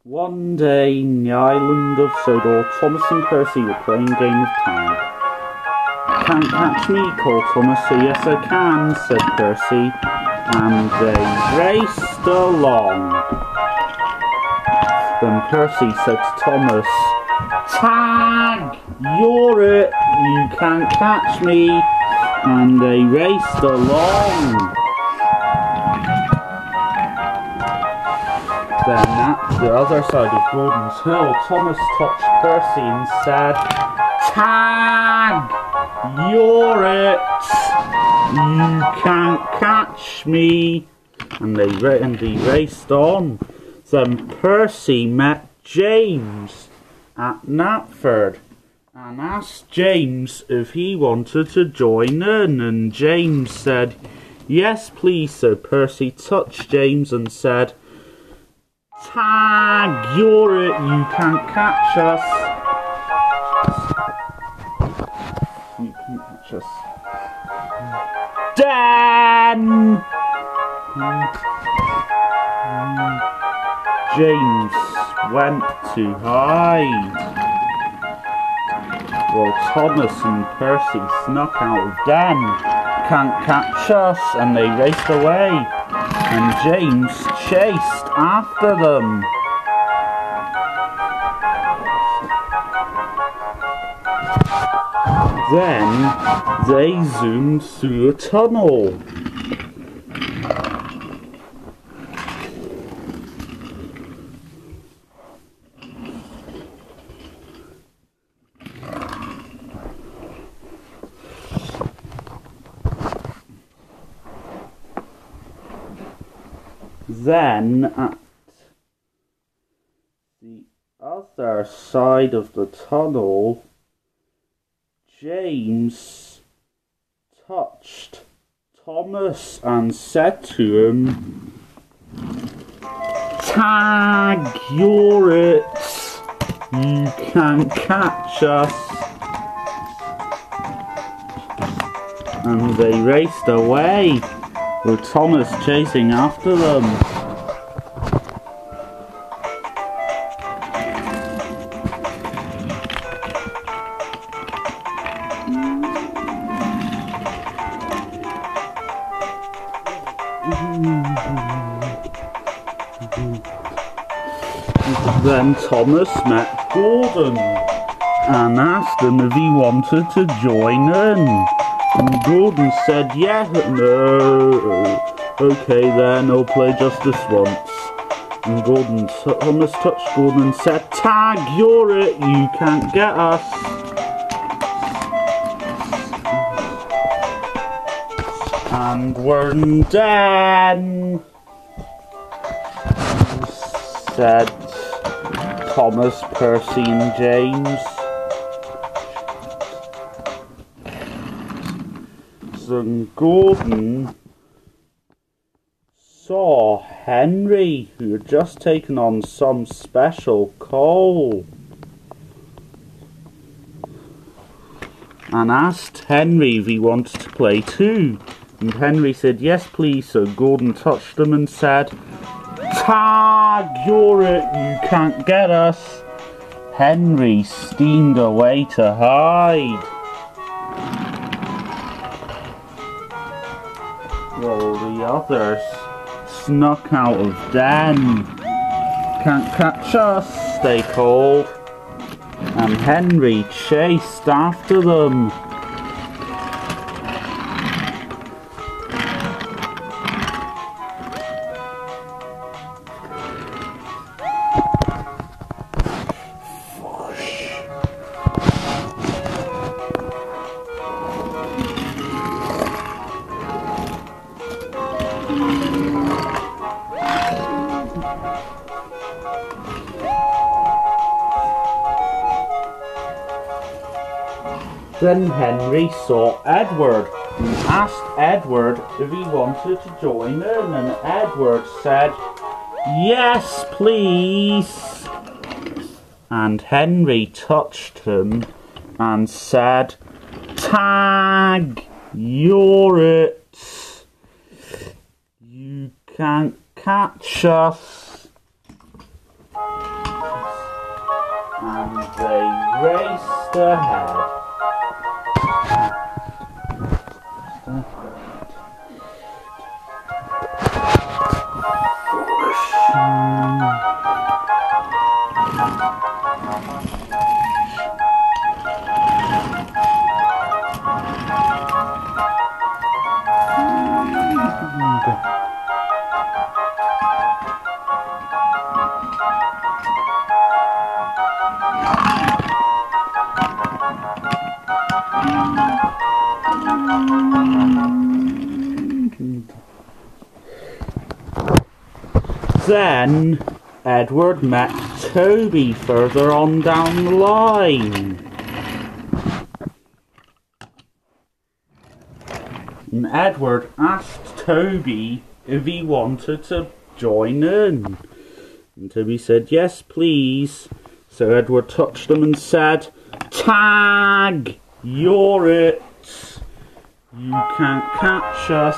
One day, in the island of Sodor, Thomas and Percy were playing a game of tag. "Can't catch me," called Thomas. "So yes I can," said Percy, and they raced along. Then Percy said to Thomas, "Tag! You're it! You can't catch me!" And they raced along. Then at the other side of Gordon's Hill, Thomas touched Percy and said, "Tag! You're it! You can't catch me!" And he raced on. Then Percy met James at Knapford and asked James if he wanted to join in, and James said, "Yes, please." So Percy touched James and said, "Tag! You're it! You can't catch us! You can't catch us!" Dan! James went to hide. Well, Thomas and Percy snuck out of Den. "Can't catch us!" And they raced away. And James chased after them. Then they zoomed through a tunnel. Then at the other side of the tunnel, James touched Thomas and said to him, "Tag! You're it! You can't catch us!" And they raced away, with Thomas chasing after them. Then Thomas met Gordon and asked him if he wanted to join in. And Gordon said, "Yeah, no, okay then, I'll play just this once." And Thomas touched Gordon and said, "Tag! You're it! You can't get us!" And we're done, said Thomas, Percy and James. And Gordon saw Henry, who had just taken on some special coal, and asked Henry if he wanted to play too. And Henry said, "Yes, please." So Gordon touched him and said, "Tag! You're it! You can't get us!" Henry steamed away to hide. Well, the others snuck out of Den. "Can't catch us!" they called. And Henry chased after them. Then Henry saw Edward and asked Edward if he wanted to join in, and Edward said, "Yes, please." And Henry touched him and said, "Tag! You're it! You can't catch us." and they raced ahead. Then Edward met Toby further on down the line. And Edward asked Toby if he wanted to join in. And Toby said, yes, please. So Edward touched him and said, tag! You're it. You can't catch us.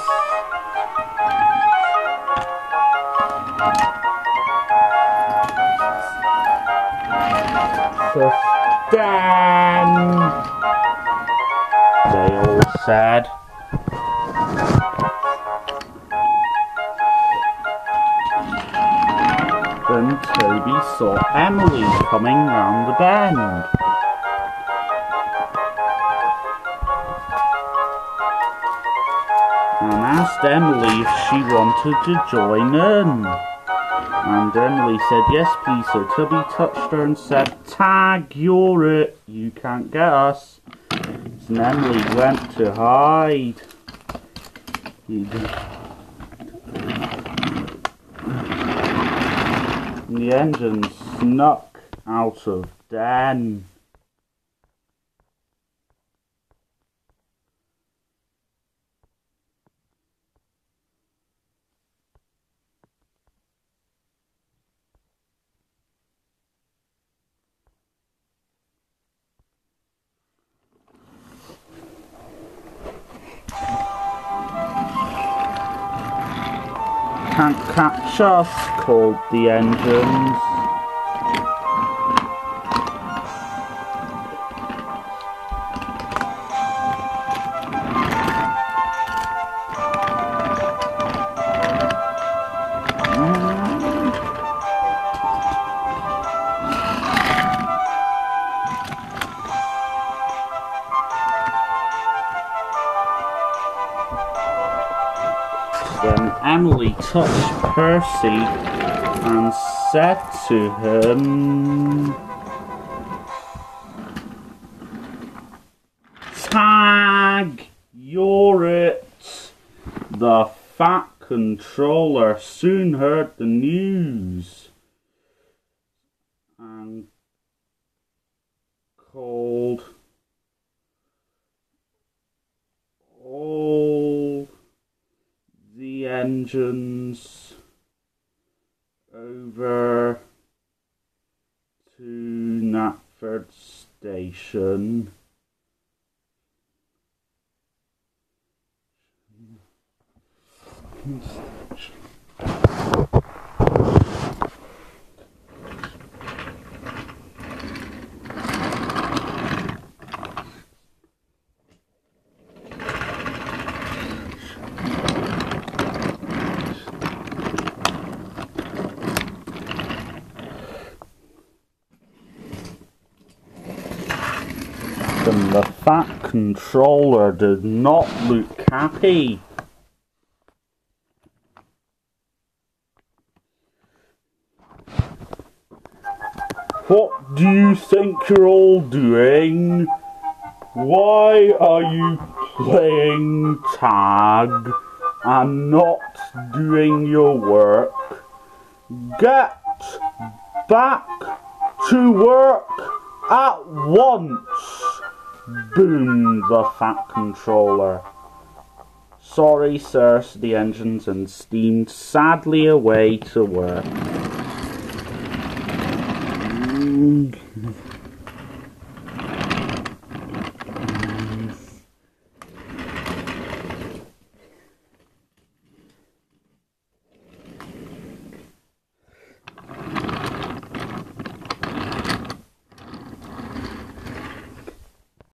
Sustain! They all said. Then Toby saw Emily coming round the bend. And asked Emily if she wanted to join in. And Emily said, yes please, so Toby touched her and said, tag, you're it, you can't get us. And Emily went to hide. And the engine snuck out of den. Can't catch us, called the engines. Then Emily touched Percy and said to him, tag, you're it. The fat controller soon heard the news and called all the engines over to Knapford Station. And the fat controller did not look happy. What do you think you're all doing? Why are you playing tag and not doing your work? Get back to work at once! Boomed the fat controller. Sorry, sir, said the engines and steamed sadly away to work.